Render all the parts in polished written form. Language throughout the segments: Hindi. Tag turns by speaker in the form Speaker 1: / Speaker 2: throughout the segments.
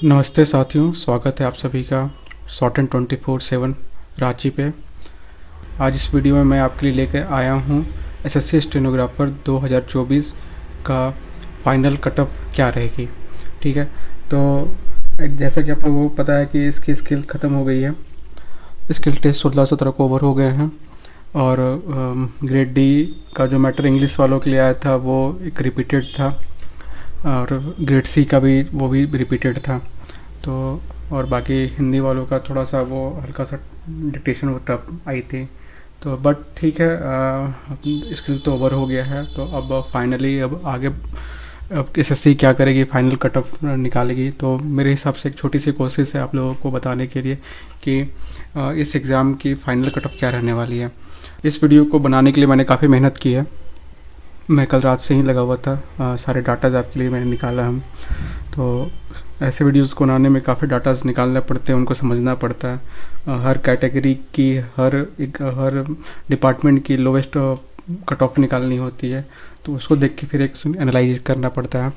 Speaker 1: नमस्ते साथियों, स्वागत है आप सभी का शॉर्ट एंड 24/7 रांची पे। आज इस वीडियो में मैं आपके लिए लेकर आया हूँ एसएससी स्टेनोग्राफर 2024 का फाइनल कट ऑफ क्या रहेगी। ठीक है, तो जैसा कि आप लोगों को पता है कि इसकी स्किल ख़त्म हो गई है। स्किल टेस्ट 16-17 को ओवर हो गए हैं और ग्रेड डी का जो मैटर इंग्लिश वालों के लिए आया था वो एक रिपीटेड था और ग्रेड सी का भी वो भी रिपीटेड था। तो और बाकी हिंदी वालों का थोड़ा सा वो हल्का सा डिक्टेशन वो टफ आई थी। तो बट ठीक है, स्किल तो ओवर हो गया है। तो अब फाइनली अब आगे अब एसएससी क्या करेगी, फाइनल कट ऑफ निकालेगी। तो मेरे हिसाब से एक छोटी सी कोशिश है आप लोगों को बताने के लिए कि इस एग्ज़ाम की फ़ाइनल कट ऑफ क्या रहने वाली है। इस वीडियो को बनाने के लिए मैंने काफ़ी मेहनत की है। मैं कल रात से ही लगा हुआ था, सारे डाटाज आपके लिए मैंने निकाला हम। तो ऐसे वीडियोस को बनाने में काफ़ी डाटाज निकालने पड़ते हैं, उनको समझना पड़ता है। हर कैटेगरी की हर डिपार्टमेंट की लोवेस्ट कट ऑफ निकालनी होती है, तो उसको देख के फिर एक एनालाइज करना पड़ता है।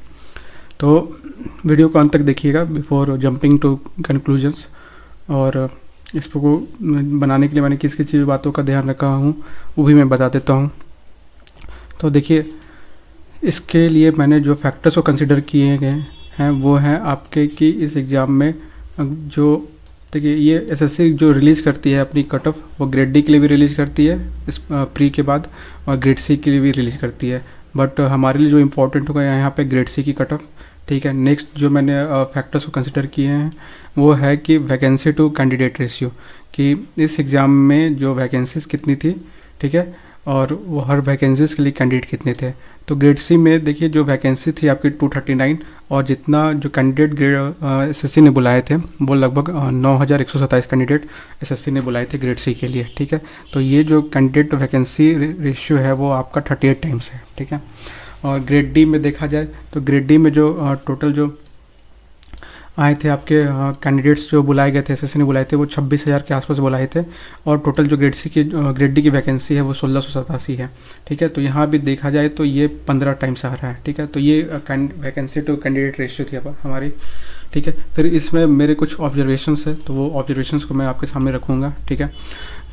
Speaker 1: तो वीडियो को अंत तक देखिएगा बिफोर जंपिंग टू कंक्लूजन्स। और इसको बनाने के लिए मैंने किस किस बातों का ध्यान रखा हूँ वो भी मैं बता देता हूँ। तो देखिए, इसके लिए मैंने जो फैक्टर्स को कंसिडर किए गए हैं वो हैं आपके कि इस एग्ज़ाम में जो देखिए ये एसएससी जो रिलीज़ करती है अपनी कट ऑफ, वो ग्रेड डी के लिए भी रिलीज़ करती है इस प्री के बाद, और ग्रेड सी के लिए भी रिलीज़ करती है। बट हमारे लिए जो इम्पोर्टेंट होगा यहाँ पे ग्रेड सी की कट ऑफ। ठीक है, नेक्स्ट जो मैंने फैक्टर्स को कंसिडर किए हैं वो है कि वैकेंसी टू कैंडिडेट रेशियो, कि इस एग्ज़ाम में जो वैकेंसीज़ कितनी थी, ठीक है, और वो हर वैकेंसीज़ के लिए कैंडिडेट कितने थे। तो ग्रेड सी में देखिए जो वैकेंसी थी आपकी 239, और जितना जो कैंडिडेट ग्रेड एसएससी ने बुलाए थे वो लगभग 9127 कैंडिडेट एसएससी ने बुलाए थे ग्रेड सी के लिए। ठीक है, तो ये जो कैंडिडेट वैकेंसी रेशियो है वो आपका 38 टाइम्स है। ठीक है, और ग्रेड डी में देखा जाए तो ग्रेड डी में जो टोटल जो आए थे आपके कैंडिडेट्स जो बुलाए गए थे, एसएससी ने बुलाए थे, वो 26,000 के आसपास बुलाए थे। और टोटल जो ग्रेड डी की वैकेंसी है वो 1687 है। ठीक है, तो यहाँ भी देखा जाए तो ये 15 टाइम्स आ रहा है। ठीक है, तो ये वैकेंसी टू कैंडिडेट रेशियो थी अब हमारी। ठीक है, फिर इसमें मेरे कुछ ऑब्जर्वेशंस है, तो वो ऑब्जर्वेशंस को मैं आपके सामने रखूँगा। ठीक है,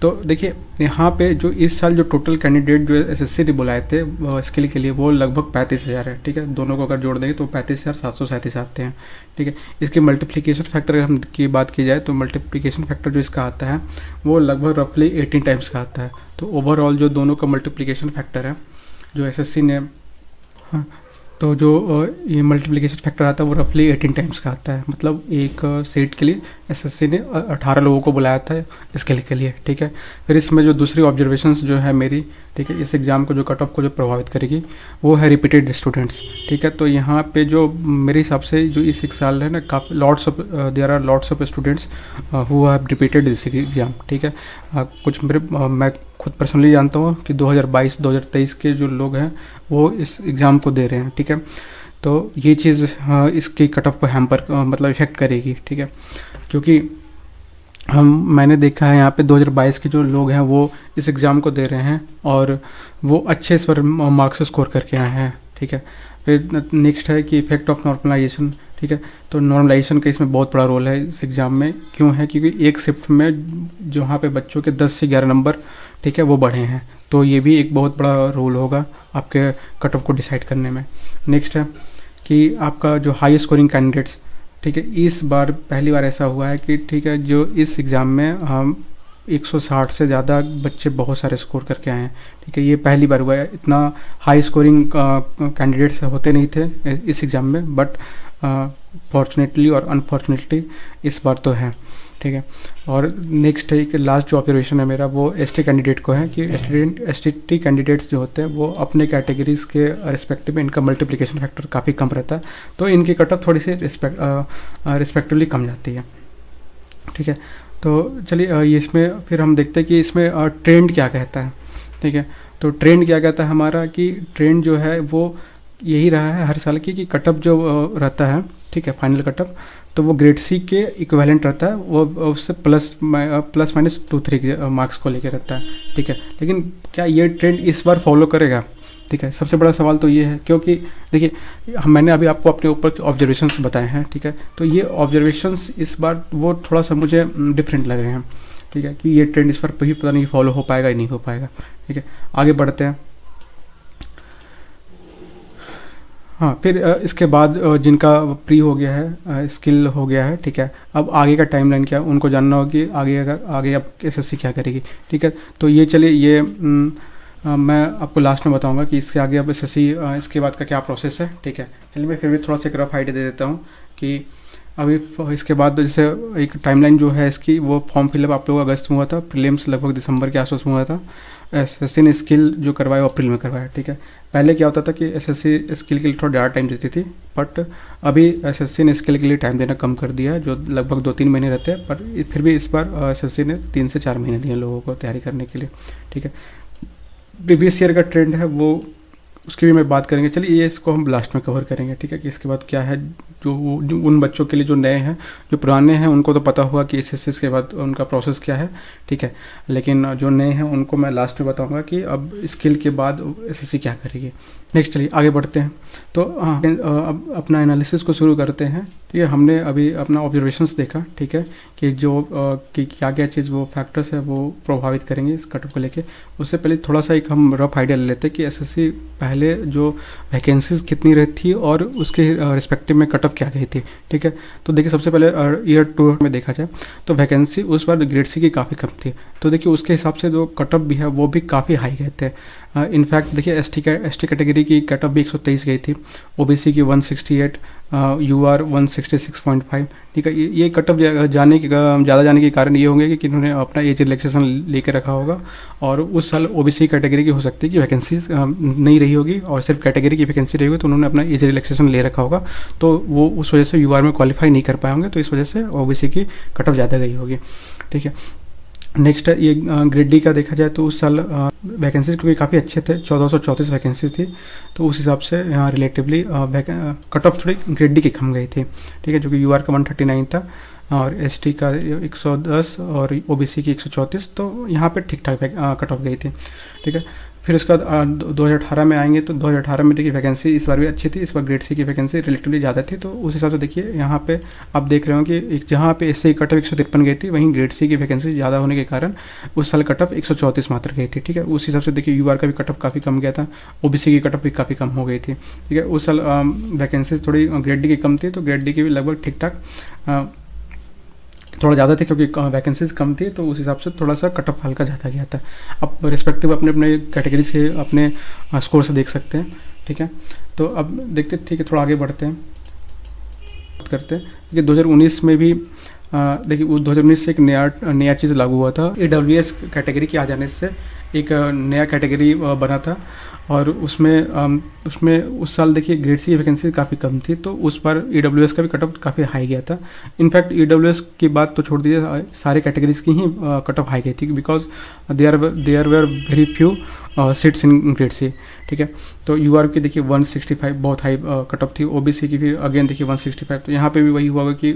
Speaker 1: तो देखिए यहाँ पे जो इस साल जो टोटल कैंडिडेट जो एसएससी ने बुलाए थे स्किल के लिए वो लगभग 35,000 है। ठीक है, दोनों को अगर जोड़ देंगे तो 35,737 आते हैं। ठीक है, इसके मल्टीप्लिकेशन फैक्टर अगर हम की बात की जाए तो मल्टीप्लिकेशन फैक्टर जो इसका आता है वो लगभग रफली 18 टाइम्स का आता है। तो ओवरऑल जो दोनों का मल्टीप्लिकेशन फैक्टर है जो एसएससी ने, हाँ, तो जो ये मल्टीप्लिकेशन फैक्टर आता है वो रफली 18 टाइम्स का आता है। मतलब एक सीट के लिए एसएससी ने 18 लोगों को बुलाया था स्किल के लिए। ठीक है, फिर इसमें जो दूसरी ऑब्जर्वेशंस जो है मेरी, ठीक है, इस एग्ज़ाम को जो कट ऑफ को जो प्रभावित करेगी वो है रिपीटेड स्टूडेंट्स। ठीक है, तो यहाँ पे जो मेरे हिसाब से जो इस एक साल है ना, काफ़ी there are lots of students who have repeated this exam. ठीक है, कुछ मैं खुद पर्सनली जानता हूँ कि 2022-2023 के जो लोग हैं वो इस एग्ज़ाम को दे रहे हैं। ठीक है, तो ये चीज़ इसकी कट ऑफ को हैम्पर मतलब इफेक्ट करेगी। ठीक है, क्योंकि मैंने देखा है यहाँ पे 2022 के जो लोग हैं वो इस एग्ज़ाम को दे रहे हैं और वो अच्छे इस पर मार्क्स स्कोर करके आए हैं। ठीक है, फिर नेक्स्ट है कि इफेक्ट ऑफ नॉर्मलाइजेशन। ठीक है, तो नॉर्मलाइजेशन का इसमें बहुत बड़ा रोल है इस एग्ज़ाम में। क्यों है? क्योंकि एक शिफ्ट में जहाँ पे बच्चों के 10 से 11 नंबर, ठीक है, वो बढ़े हैं, तो ये भी एक बहुत बड़ा रोल होगा आपके कट ऑफ को डिसाइड करने में। नेक्स्ट है कि आपका जो हाई स्कोरिंग कैंडिडेट्स, ठीक है, इस बार पहली बार ऐसा हुआ है कि, ठीक है, जो इस एग्ज़ाम में हम 160 से ज़्यादा बच्चे बहुत सारे स्कोर करके आए हैं। ठीक है, ये पहली बार हुआ है। इतना हाई स्कोरिंग कैंडिडेट्स होते नहीं थे इस एग्ज़ाम में, बट फॉर्चुनेटली और अनफॉर्चुनेटली इस बार तो है। ठीक है, और नेक्स्ट है कि लास्ट जो ऑब्जर्वेशन है मेरा वो एसटी कैंडिडेट को है कि एसटी कैंडिडेट्स जो होते हैं वो अपने कैटेगरीज के रिस्पेक्टिव में इनका मल्टीप्लिकेशन फैक्टर काफ़ी कम रहता है, तो इनकी कट ऑफ थोड़ी सी रिस्पेक्टिवली कम जाती है। ठीक है, तो चलिए ये इसमें फिर हम देखते हैं कि इसमें ट्रेंड क्या कहता है। ठीक है, तो ट्रेंड क्या कहता है हमारा कि ट्रेंड जो है वो यही रहा है हर साल की कि कट ऑफ जो रहता है, ठीक है, फाइनल कट ऑफ, तो वो ग्रेड सी के इक्विवेलेंट रहता है, वो उससे प्लस माइनस 2-3 मार्क्स को लेकर रहता है। ठीक है, लेकिन क्या ये ट्रेंड इस बार फॉलो करेगा? ठीक है। सबसे बड़ा सवाल तो ये है, क्योंकि देखिए मैंने अभी आपको अपने ऊपर ऑब्जर्वेशंस बताए हैं, ठीक है, तो ये ऑब्जर्वेशंस इस बार वो थोड़ा सा मुझे डिफरेंट लग रहे हैं, ठीक है, कि ये ट्रेंड इस बार भी पता नहीं फॉलो हो पाएगा या नहीं हो पाएगा, ठीक है। आगे बढ़ते हैं। हाँ, फिर इसके बाद जिनका प्री हो गया है, स्किल हो गया है, ठीक है, अब आगे का टाइमलाइन क्या है उनको जानना होगा कि आगे अब एसएससी क्या करेगी, ठीक है। तो ये चलिए ये मैं आपको लास्ट में बताऊंगा कि इसके आगे अब एसएससी इसके बाद का क्या प्रोसेस है, ठीक है। चलिए मैं फिर भी थोड़ा सा एक रफ आइडिया दे देता हूँ कि अभी इसके बाद जैसे एक टाइमलाइन जो है इसकी, वो फॉर्म फिलअप आप लोग अगस्त में हुआ था, प्रीलिम्स लगभग दिसंबर के आसपास में हुआ था, एसएससी ने स्किल जो करवाया वो अप्रैल में करवाया, ठीक है। पहले क्या होता था कि एसएससी स्किल के लिए थोड़ा ज़्यादा टाइम देती थी, बट अभी एसएससी ने स्किल के लिए टाइम देना कम कर दिया है, जो लगभग 2-3 महीने रहते हैं, पर फिर भी इस बार एसएससी ने 3 से 4 महीने दिए लोगों को तैयारी करने के लिए, ठीक है। प्रीवियस ईयर का ट्रेंड है वो उसकी भी मैं बात करेंगे। चलिए ये इसको हम लास्ट में कवर करेंगे, ठीक है, कि इसके बाद क्या है जो उन बच्चों के लिए जो नए हैं, जो पुराने हैं उनको तो पता हुआ कि एसएससी के बाद उनका प्रोसेस क्या है, ठीक है, लेकिन जो नए हैं उनको मैं लास्ट में बताऊंगा कि अब स्किल के बाद एसएससी क्या करेगी। नेक्स्ट चलिए आगे बढ़ते हैं। तो अब अपना एनालिसिस को शुरू करते हैं, ठीक है। हमने अभी अपना ऑब्जर्वेशंस देखा, ठीक है, कि जो कि क्या क्या चीज़ वो फैक्टर्स है वो प्रभावित करेंगे इस कट ऑफ को लेके। उससे पहले थोड़ा सा एक हम रफ आइडिया ले लेते हैं कि एसएससी पहले जो वैकेंसीज कितनी रहती थी और उसके रिस्पेक्टिव में कट ऑफ क्या गई थी, ठीक है। तो देखिए सबसे पहले ईयर 2 में देखा जाए तो वैकेंसी उस बार ग्रेड सी की काफ़ी कम थी, तो देखिए उसके हिसाब से जो कट ऑफ भी है वो भी काफ़ी हाई गए थे। इनफैक्ट देखिए एसटी कैटेगरी की कट ऑफ भी 123 गई थी, ओबीसी की 168, यूआर 166.5, ठीक है। ये कट ऑफ ज़्यादा जाने के कारण ये होंगे कि इन्होंने अपना एज रिलैक्सेशन लेके रखा होगा, और उस साल ओबीसी कैटेगरी की हो सकती है कि वैकेंसी नहीं रही होगी और सिर्फ कैटेगरी की वैकेंसी रही होगी, तो उन्होंने अपना एज रिलैक्सेशन ले रखा होगा, तो वो उस वजह से यूआर में क्वालिफाई नहीं कर पाए होंगे, तो इस वजह से ओबीसी की कट ऑफ ज़्यादा गई होगी, ठीक है। नेक्स्ट ये ग्रेड डी का देखा जाए तो उस साल वैकेंसीज क्योंकि काफ़ी अच्छे थे, 1434 वैकेंसी थी, तो उस हिसाब से यहाँ रिलेटिवली कट ऑफ थोड़ी ग्रेड डी की कम गई थी, ठीक है, जो कि यूआर का 139 था और एसटी का 110 और ओबीसी की 134, तो यहाँ पे ठीक ठाक कट ऑफ गई थी, ठीक है। फिर उसके बाद 2018 में आएंगे तो 2018 में देखिए वैकेंसी इस बार भी अच्छी थी, इस बार ग्रेड सी की वैकेंसी रिलेटिवली ज़्यादा थी, तो उस हिसाब से देखिए यहाँ पे आप देख रहे हो कि जहाँ पे एससी की कट ऑफ 153 गई थी, वहीं ग्रेड सी की वैकेंसी ज़्यादा होने के कारण उस साल कट ऑफ 134 मात्र गई थी, ठीक है। उस हिसाब से देखिए यूआर का भी कट ऑफ काफ़ी कम गया था, ओबीसी की कट ऑफ भी काफ़ी कम हो गई थी, ठीक है। उस साल वैकेंसीज थोड़ी ग्रेड डी की कम थी, तो ग्रेड डी की भी लगभग ठीक ठाक थोड़ा ज़्यादा थे, क्योंकि वैकेंसीज कम थी, तो उस हिसाब से थोड़ा सा कट ऑफ हल्का ज़्यादा गया था। अब रिस्पेक्टिव अपने अपने कैटेगरी से अपने स्कोर से देख सकते हैं, ठीक है। तो अब देखते, ठीक है, थोड़ा आगे बढ़ते हैं, करते हैं कि 2019 में भी देखिए 2019 से एक नया चीज़ लागू हुआ था, AWS कैटेगरी के आ जाने से एक नया कैटेगरी बना था, और उसमें उस साल देखिए ग्रेड सी वैकेंसी काफ़ी कम थी, तो उस बार AWS का भी कट ऑफ काफ़ी हाई गया था। इनफैक्ट AWS की बात तो छोड़ दीजिए, सारे कैटेगरीज की ही कट ऑफ हाई गई थी, because there were very few seats in grade C, ठीक है। तो यूआर की देखिए 165 बहुत हाई कट ऑफ थी, ओबीसी की भी अगेन देखिए 165, तो यहाँ पे भी वही हुआ होगा कि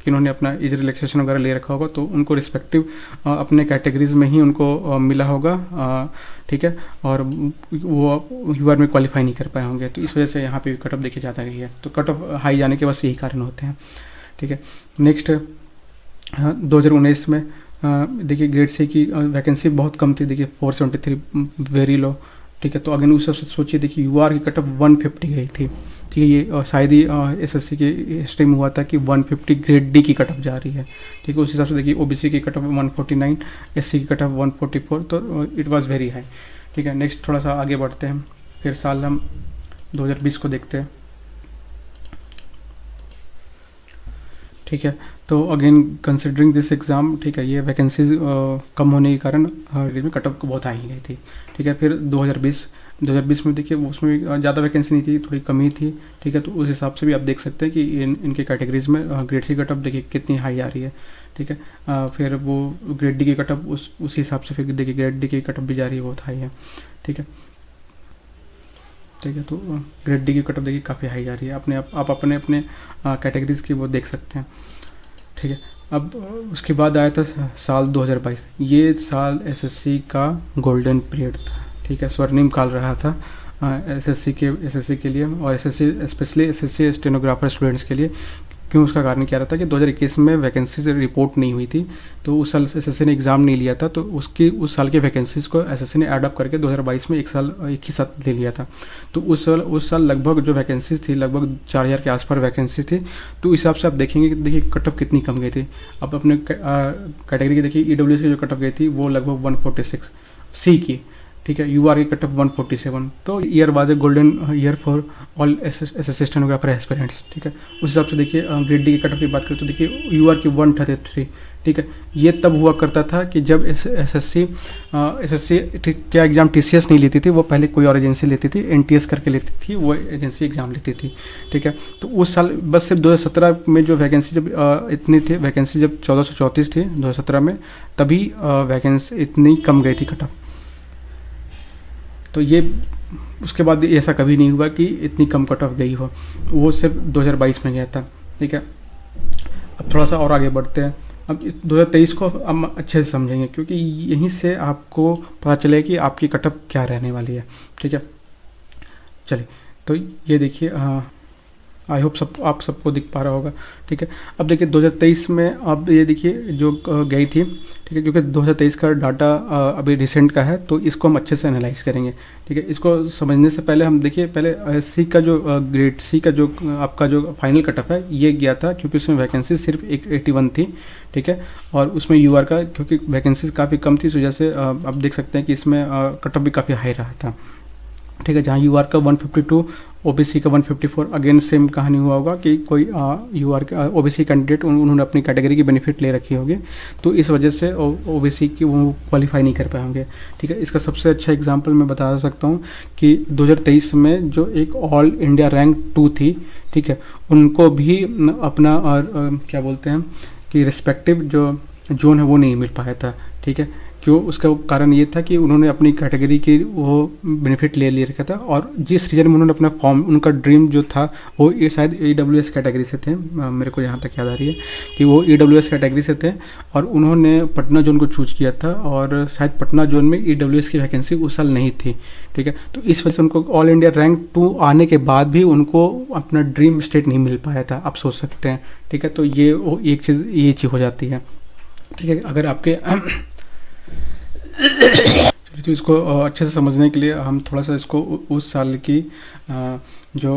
Speaker 1: इन्होंने अपना एज रिलैक्सेशन वगैरह ले रखा होगा, तो उनको रिस्पेक्टिव अपने कैटेगरीज में ही उनको मिला होगा, ठीक है, और वो यूआर में क्वालिफाई नहीं कर पाए होंगे, तो इस वजह से यहाँ पे भी कट ऑफ देखी जाता गई है। तो कट ऑफ हाई जाने के बस यही कारण होते हैं, ठीक है। नेक्स्ट 2019 में देखिए ग्रेड सी की वैकेंसी बहुत कम थी, देखिए 473 वेरी लो, ठीक है। तो अगेन उस सबसे सोचिए देखिए यूआर की कट ऑफ 150 गई थी, ठीक है। ये शायद ही एसएससी के हिस्ट्री में हुआ था कि 150 ग्रेड डी की कट ऑफ जा रही है, ठीक है। उस हिसाब से देखिए ओबीसी की कट ऑफ 149, एससी की कट ऑफ 144, तो इट वाज वेरी हाई, ठीक है। नेक्स्ट थोड़ा सा आगे बढ़ते हैं, फिर साल हम 2020 को देखते हैं, ठीक है। तो अगेन कंसिडरिंग दिस एग्ज़ाम, ठीक है, ये वैकेंसीज कम होने के कारण में कट ऑफ बहुत हाई गई थी, ठीक है। फिर 2020 में देखिए उसमें भी ज़्यादा वैकेंसी नहीं थी, थोड़ी कमी थी, ठीक है। तो उस हिसाब से भी आप देख सकते हैं कि इनके कैटेगरीज में ग्रेड सी कट ऑफ देखिए कितनी हाई आ रही है, ठीक है। फिर वो ग्रेड डी की कट ऑफ उस हिसाब से फिर देखिए ग्रेड डी की कट ऑफ भी जा रही है, बहुत हाई है, ठीक है, ठीक है। तो ग्रेड डी की कट ऑफ देखिए काफ़ी हाई जा रही है, आप अपने कैटेगरीज की वो देख सकते हैं, ठीक है। अब उसके बाद आया था साल 2022, ये साल एसएससी का गोल्डन पीरियड था, ठीक है, स्वर्णिम काल रहा था। एसएससी के लिए और SSC specially SSC stenographer students के लिए। क्यों, उसका कारण क्या रहा था कि 2021 में वैकेंसी से रिपोर्ट नहीं हुई थी, तो उस साल एसएससी ने एग्ज़ाम नहीं लिया था, तो उस साल के वैकेंसीज़ को एसएससी ने ऐड अप करके 2022 में एक ही साथ ले लिया था। तो उस साल लगभग जो वैकेंसीज थी लगभग 4000 के आसपास वैकेंसी थी। तो इस हिसाब से आप देखेंगे कि देखिए कट ऑफ कितनी कम गई थी। अब अपने कैटेगरी की देखिए ईडब्ल्यूएस की जो कट ऑफ गई थी वो लगभग 146 सी की, ठीक है। यूआर की कट ऑफ 147। तो year was a golden year for all SSC stenographer aspirants, ठीक है। उस हिसाब से देखिए ग्रेड डी की कट ऑफ की बात करें तो देखिए यूआर की 133, ठीक है। ये तब हुआ करता था कि जब एसएससी क्या एग्ज़ाम टीसीएस नहीं लेती थी, वो पहले कोई और एजेंसी लेती थी, एनटीएस करके लेती थी, वो एजेंसी एग्ज़ाम लेती थी, ठीक है। तो उस साल बस सिर्फ 2017 में जो वैकेंसी जब इतनी थी, वैकेंसी जब 1434 थी 2017 में, तभी वैकेंसी इतनी कम गई थी कट ऑफ। तो ये उसके बाद ऐसा कभी नहीं हुआ कि इतनी कम कट ऑफ गई हो, वो सिर्फ 2022 में गया था, ठीक है। अब थोड़ा सा और आगे बढ़ते हैं। अब इस 2023 को हम अच्छे से समझेंगे, क्योंकि यहीं से आपको पता चले कि आपकी कट ऑफ क्या रहने वाली है, ठीक है। चलिए, तो ये देखिए, आई होप आप सबको दिख पा रहा होगा, ठीक है। अब देखिए 2023 में अब ये देखिए जो गई थी, ठीक है, क्योंकि 2023 का डाटा अभी रिसेंट का है, तो इसको हम अच्छे से एनालाइज करेंगे, ठीक है। इसको समझने से पहले हम देखिए पहले सी का जो ग्रेड सी का जो आपका जो फाइनल कट ऑफ है ये गया था, क्योंकि उसमें वैकेंसी सिर्फ 81 थी, ठीक है। और उसमें यूआर का क्योंकि वैकेंसीज काफ़ी कम थी, तो जैसे आप देख सकते हैं कि इसमें कट ऑफ भी काफ़ी हाई रहा था, ठीक है। जहाँ यूआर का 152, ओबीसी का 154, अगेन सेम कहानी हुआ होगा कि कोई यूआर का ओबीसी कैंडिडेट उन्होंने अपनी कैटेगरी की बेनिफिट ले रखी होगी, तो इस वजह से ओबीसी की वो क्वालिफाई नहीं कर पाए होंगे, ठीक है। इसका सबसे अच्छा एग्जांपल मैं बता सकता हूँ कि 2023 में जो एक ऑल इंडिया रैंक 2 थी, ठीक है, उनको भी अपना क्या बोलते हैं कि रिस्पेक्टिव जो जोन है वो नहीं मिल पाया था, ठीक है। क्यों, उसका कारण ये था कि उन्होंने अपनी कैटेगरी की वो बेनिफिट ले रखा था, और जिस रीजन में उन्होंने अपना फॉर्म, उनका ड्रीम जो था वो ये शायद ईडब्ल्यूएस कैटेगरी से थे, मेरे को यहाँ तक याद आ रही है कि वो ईडब्ल्यूएस कैटेगरी से थे, और उन्होंने पटना जोन को चूज किया था, और शायद पटना जोन में ईडब्ल्यूएस की वैकेंसी उस साल नहीं थी, ठीक है। तो इस वजह से उनको ऑल इंडिया रैंक 2 आने के बाद भी उनको अपना ड्रीम स्टेट नहीं मिल पाया था, आप सोच सकते हैं, ठीक है। तो ये एक चीज़ ये चीज़ हो जाती है, ठीक है। अगर आपके तो इसको अच्छे से समझने के लिए हम थोड़ा सा इसको उस साल की जो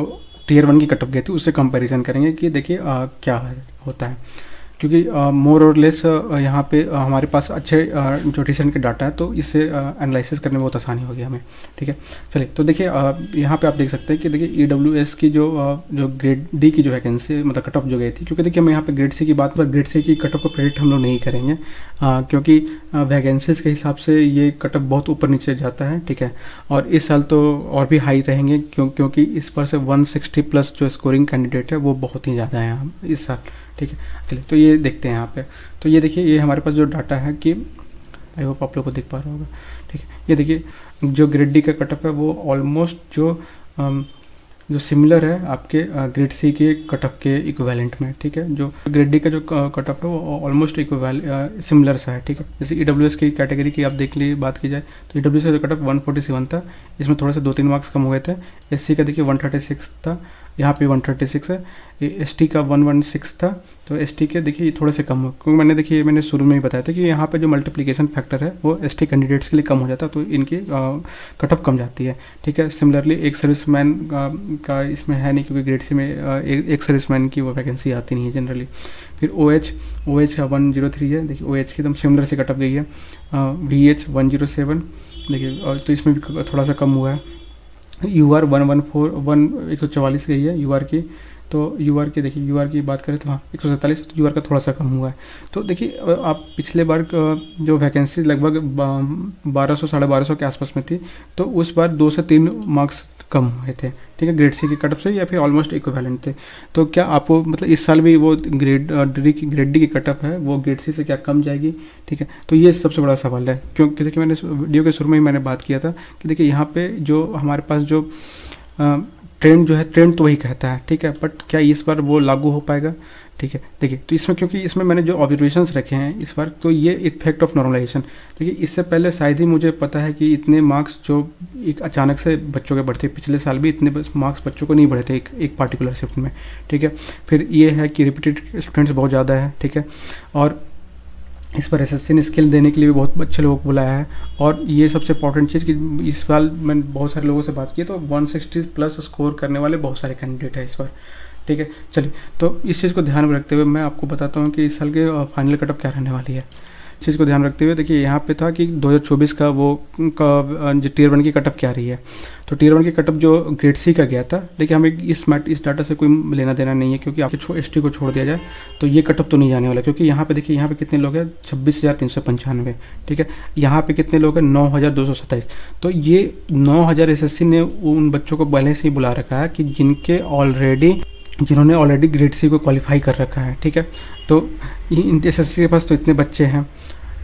Speaker 1: टियर 1 की कट ऑफ गई थी उससे कंपैरिजन करेंगे कि देखिए क्या होता है, क्योंकि मोर और लेस यहाँ पे हमारे पास अच्छे जो रिसेंट के डाटा है, तो इससे एनालिसिस करने में बहुत आसानी होगी हमें, ठीक है। चलिए, तो देखिए यहाँ पे आप देख सकते हैं कि देखिए ईडब्ल्यूएस की जो ग्रेड डी की जो वैकेंसी मतलब कट ऑफ जो गई थी, क्योंकि देखिए हम यहाँ पे ग्रेड सी की बात पर ग्रेड सी की कट ऑफ को प्रेडिक्ट हम लोग नहीं करेंगे, क्योंकि वैकेंसीज के हिसाब से ये कट ऑफ बहुत ऊपर नीचे जाता है, ठीक है। और इस साल तो और भी हाई रहेंगे, क्योंकि इस पर से 160 प्लस जो स्कोरिंग कैंडिडेट है वो बहुत ही ज़्यादा है हम इस साल, ठीक है। चलिए, तो ये देखते हैं यहाँ पे। तो ये देखिए, ये हमारे पास जो डाटा है कि आई होप आप लोग को दिख पा रहा होगा, ठीक है। ये देखिए जो ग्रेड डी का कट ऑफ है वो ऑलमोस्ट जो सिमिलर है आपके ग्रेड सी के कट ऑफ के इक्विवेलेंट में, ठीक है। जो ग्रेड डी का जो कट ऑफ है वो ऑलमोस्ट सिमिलर सा है, ठीक है। जैसे ईडब्ल्यूएस की कैटेगरी की आप देख ली बात की जाए तो ईडब्ल्यूएस का जो कट ऑफ 147 था, इसमें थोड़ा सा 2-3 मार्क्स कम हुए थे। एससी का देखिए 136 था, यहाँ पे 136 है। एसटी का 116 था, तो एसटी के देखिए थोड़े से कम हो, क्योंकि मैंने शुरू में ही बताया था कि यहाँ पे जो मल्टीप्लिकेशन फैक्टर है वो एसटी कैंडिडेट्स के लिए कम हो जाता है, तो इनकी कट ऑफ कम जाती है, ठीक है। सिमिलरली एक सर्विसमैन का इसमें है नहीं, क्योंकि ग्रेड सी में एक सर्विसमैन की वो वैकेंसी आती नहीं है जनरली। फिर OH का 103 है, देखिए OH की एकदम सिमिलर से कट ऑफ गई है। VH 107 देखिए, तो इसमें भी थोड़ा सा कम हुआ है। UR 144 गई है UR की, तो UR की देखिए UR की बात करें तो हाँ 147, तो UR का थोड़ा सा कम हुआ है। तो देखिए आप पिछले बार जो वैकेंसी लगभग 1200-1250 के आसपास में थी, तो उस बार 2 से 3 मार्क्स कम हुए थे, ठीक है, ग्रेड सी की कट ऑफ से, या फिर ऑलमोस्ट इक्विवेलेंट थे। तो क्या आपको मतलब इस साल भी वो ग्रेड डी की कट ऑफ है वो ग्रेड सी से क्या कम जाएगी, ठीक है। तो ये सबसे बड़ा सवाल है, क्योंकि देखिए मैंने वीडियो के शुरू में ही मैंने बात किया था कि देखिए यहाँ पे जो हमारे पास जो ट्रेंड जो है, ट्रेंड तो वही कहता है, ठीक है, बट क्या इस बार वो लागू हो पाएगा? ठीक है, देखिए तो इसमें, क्योंकि इसमें मैंने जो ऑब्जर्वेशंस रखे हैं इस बार, तो ये इफेक्ट ऑफ नॉर्मलाइजेशन, देखिए इससे पहले शायद ही मुझे पता है कि इतने मार्क्स जो एक अचानक से बच्चों के बढ़ते, पिछले साल भी इतने मार्क्स बच्चों को नहीं बढ़े थे एक पार्टिकुलर शिफ्ट में, ठीक है। फिर ये है कि रिपीटेड स्टूडेंट्स बहुत ज़्यादा है, ठीक है, और इस पर एसएससी ने स्किल देने के लिए भी बहुत अच्छे लोगों को बुलाया है। और ये सबसे इंपॉर्टेंट चीज़ कि इस साल मैंने बहुत सारे लोगों से बात की, तो 160 प्लस स्कोर करने वाले बहुत सारे कैंडिडेट हैं इस बार, ठीक है। चलिए, तो इस चीज़ को ध्यान में रखते हुए मैं आपको बताता हूँ कि इस साल के फाइनल कटअप क्या रहने वाली है। इस चीज़ को ध्यान रखते हुए देखिए यहाँ पे था कि 2024 का वो जो टियर 1 की कटअप क्या रही है। तो टियर 1 की कटअप जो ग्रेड सी का गया था, देखिए हमें इस डाटा से कोई लेना देना नहीं है, क्योंकि आपके एसटी को छोड़ दिया जाए तो ये कटअप तो नहीं जाने वाला, क्योंकि यहाँ पे देखिए यहाँ पे कितने लोग हैं, 26,395, ठीक है। यहाँ पे कितने लोग हैं, 9,227। तो ये 9,000 एसएससी ने उन बच्चों को पहले से ही बुला रखा है कि जिन्होंने ऑलरेडी ग्रेड सी को क्वालिफाई कर रखा है, ठीक है। तो एसएससी के पास तो इतने बच्चे हैं,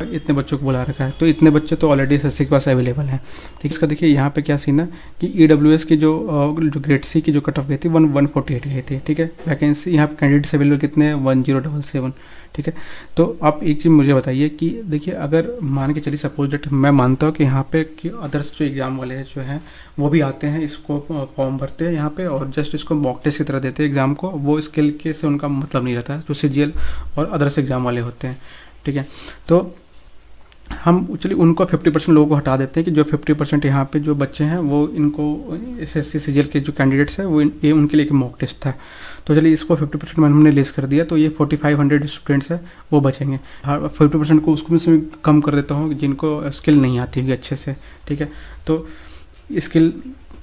Speaker 1: इतने बच्चों को बुला रखा है, तो इतने बच्चे तो ऑलरेडी एसएससी के पास अवेलेबल हैं, ठीक है। इसका देखिए यहाँ पे क्या सीन है कि ईडब्ल्यूएस की जो ग्रेड सी की जो कट ऑफ गई थी 148 गई थी, ठीक है। वैकेंसी यहाँ पे कैंडिडेट्स अवेलेबल कितने हैं, 1077, ठीक है। तो आप एक चीज़ मुझे बताइए कि देखिए अगर मान के चलिए सपोज डेट, मैं मानता हूँ कि यहाँ पे कि अदर्स जो एग्ज़ाम वाले जो हैं वो भी आते हैं, इसको फॉर्म भरते हैं यहाँ पे और जस्ट इसको मॉक टेस्ट की तरह देते हैं एग्ज़ाम को, वो स्किल के से उनका मतलब नहीं रहता है, जो सीजीएल और अदर्स एग्ज़ाम वाले होते हैं, ठीक है। तो हम चलिए उनको 50% लोगों को हटा देते हैं कि जो 50% यहाँ पे जो बच्चे हैं वो इनको एसएससी सीजीएल के जो कैंडिडेट्स हैं वो ये उनके लिए एक मॉक टेस्ट था। तो चलिए इसको 50% में हमने लेस कर दिया, तो ये 4500 स्टूडेंट्स हैं वो बचेंगे। 50% को उसको भी कम कर देता हूँ जिनको स्किल नहीं आती होगी अच्छे से, ठीक है। तो स्किल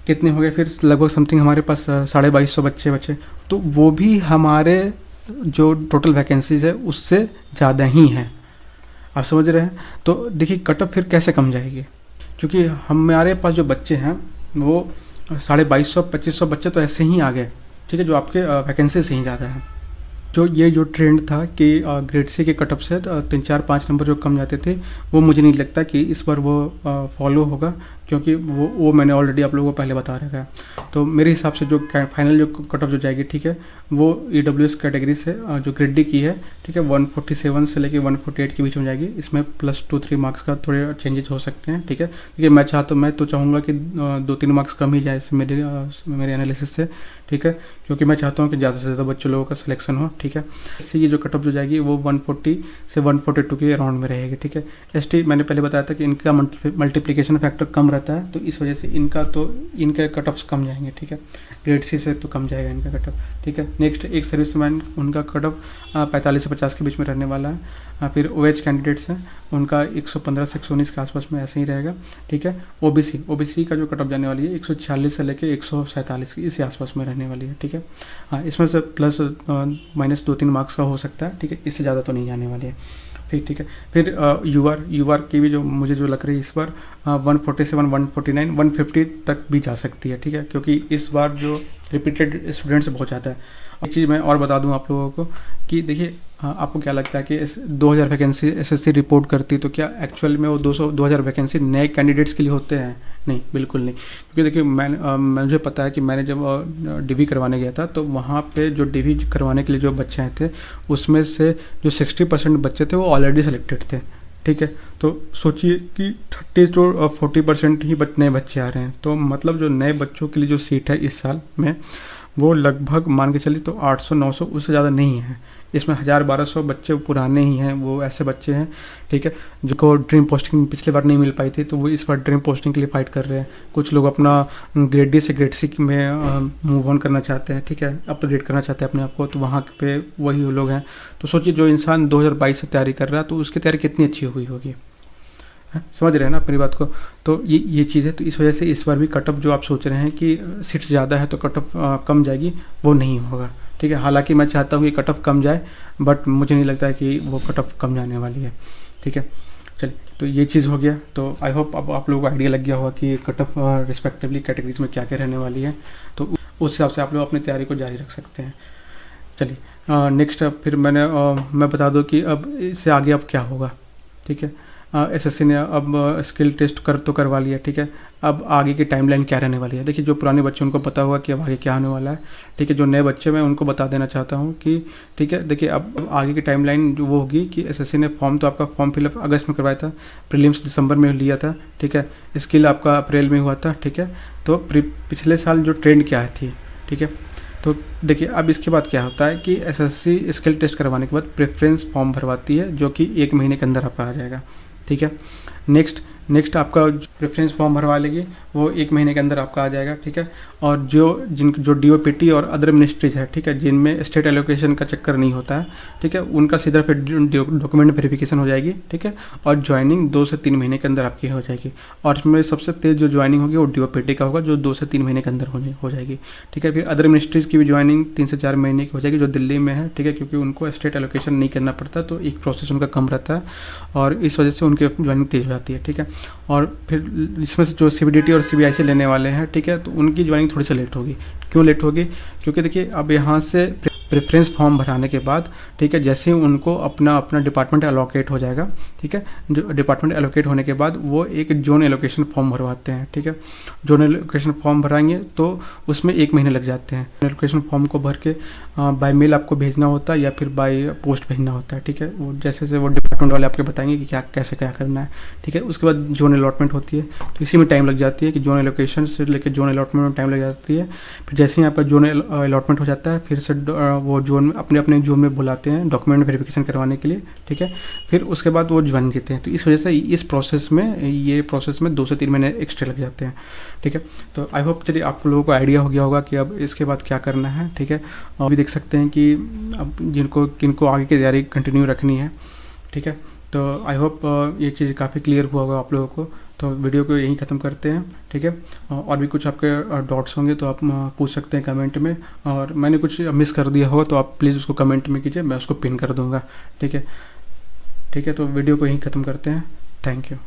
Speaker 1: कितने हो गए फिर, लगभग समथिंग हमारे पास 2250 बच्चे बचे, तो वो भी हमारे जो टोटल वैकेंसीज है उससे ज़्यादा ही हैं, आप समझ रहे हैं। तो देखिए कट ऑफ फिर कैसे कम जाएगी, क्योंकि हमारे पास जो बच्चे हैं वो 2250-2500 बच्चे तो ऐसे ही आ गए, ठीक है, जो आपके वैकेंसी से ही ज़्यादा है। जो ट्रेंड था कि ग्रेड सी के कटअप से 3-4-5 नंबर जो कम जाते थे, वो मुझे नहीं लगता कि इस बार वो फॉलो होगा, क्योंकि वो मैंने ऑलरेडी आप लोगों को पहले बता रखा है। तो मेरे हिसाब से जो फाइनल जो कटअप जो जाएगी, ठीक है, वो ईडब्ल्यूएस कैटेगरी से जो ग्रेड डी की है, ठीक है, 147 से लेके 148 के बीच में जाएगी। इसमें +2-3 मार्क्स का थोड़े चेंजेस हो सकते हैं, ठीक है, क्योंकि मैं तो चाहूँगा कि 2-3 मार्क्स कम ही जाए इससे मेरे एनालिसिस से, ठीक है, क्योंकि मैं चाहता हूँ कि ज़्यादा से ज़्यादा बच्चों लोगों का सिलेक्शन हो, ठीक है। एससी की जो कटअप जो जाएगी वो 140 से 142 के अराउंड में रहेगी, ठीक है। एसटी मैंने पहले बताया था कि इनका मल्टीप्लिकेशन फैक्टर कम रहता है, तो इस वजह से इनके कट ऑफ्स कम जाएंगे, ठीक है। ग्रेड सी से तो कम जाएगा इनका कट ऑफ, ठीक है। नेक्स्ट एक सर्विसमैन, उनका कट ऑफ 45 से 50 के बीच में रहने वाला है। फिर ओएच कैंडिडेट्स हैं, उनका 115 से 119 के आसपास में ऐसे ही रहेगा, ठीक है। ओबीसी का जो कट ऑफ जाने वाली है 146 से लेके 147 इस आसपास में रहने वाली है, ठीक है। हाँ, इसमें से प्लस माइनस 2-3 मार्क्स का हो सकता है, ठीक है, इससे ज़्यादा तो नहीं जाने वाली है फिर, ठीक है। फिर यूआर की भी जो मुझे जो लग रही है इस बार 147, 149, 150 तक भी जा सकती है, ठीक है, क्योंकि इस बार जो रिपीटेड स्टूडेंट्स बहुत ज़्यादा है। एक चीज़ मैं और बता दूं आप लोगों को कि देखिए आपको क्या लगता है कि 2000 वैकेंसी एसएससी रिपोर्ट करती, तो क्या एक्चुअल में वो 2000 वैकेंसी नए कैंडिडेट्स के लिए होते हैं? नहीं, बिल्कुल नहीं, क्योंकि देखिए मुझे पता है कि मैंने जब डीवी करवाने गया था तो वहाँ पे जो डीवी करवाने के लिए जो बच्चे आए थे उसमें से जो 60% बच्चे थे वो ऑलरेडी सेलेक्टेड थे, ठीक है। तो सोचिए कि 30 to 40% ही नए बच्चे आ रहे हैं, तो मतलब जो नए बच्चों के लिए जो सीट है इस साल में वो लगभग मान के चलिए तो 800-900 उससे ज़्यादा नहीं है। इसमें 1000-1200 बच्चे पुराने ही हैं, वो ऐसे बच्चे हैं, ठीक है, जिनको ड्रीम पोस्टिंग पिछले बार नहीं मिल पाई थी, तो वो इस बार ड्रीम पोस्टिंग के लिए फाइट कर रहे हैं। कुछ लोग अपना ग्रेड डी से ग्रेड सी में मूव ऑन करना चाहते हैं, ठीक है, अपग्रेड करना चाहते हैं अपने आप को, तो वहाँ पे वही लोग हैं। तो सोचिए जो इंसान 2022 से तैयारी कर रहा है तो उसकी तैयारी कितनी अच्छी हुई होगी, समझ रहे हैं ना मेरी बात को। तो ये चीज़ है, तो इस वजह से इस बार भी कटअप जो आप सोच रहे हैं कि सीट्स ज़्यादा है तो कटअप कम जाएगी, वो नहीं होगा, ठीक है। हालांकि मैं चाहता हूँ कि कटअप कम जाए, बट मुझे नहीं लगता है कि वो कटअप कम जाने वाली है, ठीक है। चलिए, तो ये चीज़ हो गया। तो आई होप अब आप लोगों को आइडिया लग गया होगा कि कटअप रिस्पेक्टिवली कैटेगरीज में क्या क्या रहने वाली है, तो उस हिसाब से आप लोग अपनी तैयारी को जारी रख सकते हैं। चलिए नेक्स्ट फिर मैं बता दूँ कि अब इससे आगे अब क्या होगा, ठीक है। एसएससी ने अब स्किल टेस्ट करवा लिया, ठीक है। अब आगे की टाइमलाइन क्या रहने वाली है, देखिए जो पुराने बच्चे उनको पता होगा कि अब आगे क्या होने वाला है, ठीक है। जो नए बच्चे मैं उनको बता देना चाहता हूँ कि ठीक है, देखिए अब आगे की टाइमलाइन जो वो होगी कि एसएससी ने आपका फॉर्म फिलअप अगस्त में करवाया था, प्रीलिम्स दिसंबर में लिया था, ठीक है। स्किल आपका अप्रैल में हुआ था, ठीक है। तो पिछले साल जो ट्रेंड क्या थी, ठीक है। तो देखिए अब इसके बाद क्या होता है कि एसएससी स्किल टेस्ट करवाने के बाद प्रेफरेंस फॉर्म भरवाती है, जो कि 1 महीने के अंदर आपका आ जाएगा, ठीक है। नेक्स्ट आपका प्रेफरेंस फॉर्म भरवा लेगी, वो 1 महीने के अंदर आपका आ जाएगा, ठीक है। और जो डीओपीटी और अदर मिनिस्ट्रीज है, ठीक है, जिनमें स्टेट एलोकेशन का चक्कर नहीं होता है, ठीक है, उनका सीधा फिर डॉक्यूमेंट वेरिफिकेशन हो जाएगी, ठीक है। और ज्वाइनिंग 2 से 3 महीने के अंदर आपकी हो जाएगी। और इसमें सबसे तेज़ जो ज्वाइनिंग होगी वो डीओपीटी का होगा, जो 2 से 3 महीने के अंदर हो जाएगी, ठीक है। फिर अदर मिनिस्ट्रीज की भी ज्वाइनिंग 3 से 4 महीने की हो जाएगी, जो दिल्ली में है, ठीक है, क्योंकि उनको स्टेट एलोकेशन नहीं करना पड़ता, तो एक प्रोसेस उनका कम रहता है और इस वजह से उनकी ज्वाइनिंग तेज़ हो जाती है, ठीक है। और फिर इसमें से जो सीबीडीटी और सीबीआईसी लेने वाले हैं, ठीक है, तो उनकी ज्वाइनिंग थोड़ी सी लेट होगी। क्यों लेट होगी? क्योंकि देखिए अब यहाँ से प्रेफरेंस फॉर्म भराने के बाद, ठीक है, जैसे ही उनको अपना डिपार्टमेंट एलोकेट हो जाएगा, ठीक है, जो डिपार्टमेंट एलोकेट होने के बाद वो एक जोन एलोकेशन फॉर्म भरवाते हैं, ठीक है। जोन एलोकेशन फॉर्म भराएंगे तो उसमें 1 महीने लग जाते हैं। एलोकेशन फॉर्म को भर के बाय मेल आपको भेजना होता है या फिर बाय पोस्ट भेजना होता है, ठीक है। वो जैसे वो डिपार्टमेंट वाले आपके बताएंगे कि कैसे क्या करना है, ठीक है। उसके बाद जोन अलॉटमेंट होती है, तो इसी में टाइम लग जाती है कि जोन एलोकेशन से लेकर जोन अलॉटमेंट में टाइम लग जाती है। फिर जैसे ही आपका जोन अलॉटमेंट हो जाता है, फिर से वो जोन में अपने जोन में बुलाते हैं डॉक्यूमेंट वेरिफिकेशन करवाने के लिए, ठीक है। फिर उसके बाद वो ज्वाइन करते हैं। तो इस वजह से इस प्रोसेस में 2 से 3 महीने एक्स्ट्रा लग जाते हैं, ठीक है। तो आई होप चलिए आप लोगों को आइडिया हो गया होगा कि अब इसके बाद क्या करना है, ठीक है। और भी देख सकते हैं कि अब किनको आगे की तैयारी कंटिन्यू रखनी है, ठीक है। तो आई होप ये चीज़ काफ़ी क्लियर हुआ होगा आप लोगों को। तो वीडियो को यहीं ख़त्म करते हैं, ठीक है। और भी कुछ आपके डॉट्स होंगे तो आप पूछ सकते हैं कमेंट में, और मैंने कुछ मिस कर दिया हो तो आप प्लीज़ उसको कमेंट में कीजिए, मैं उसको पिन कर दूँगा, ठीक है। तो वीडियो को यहीं ख़त्म करते हैं। Thank you.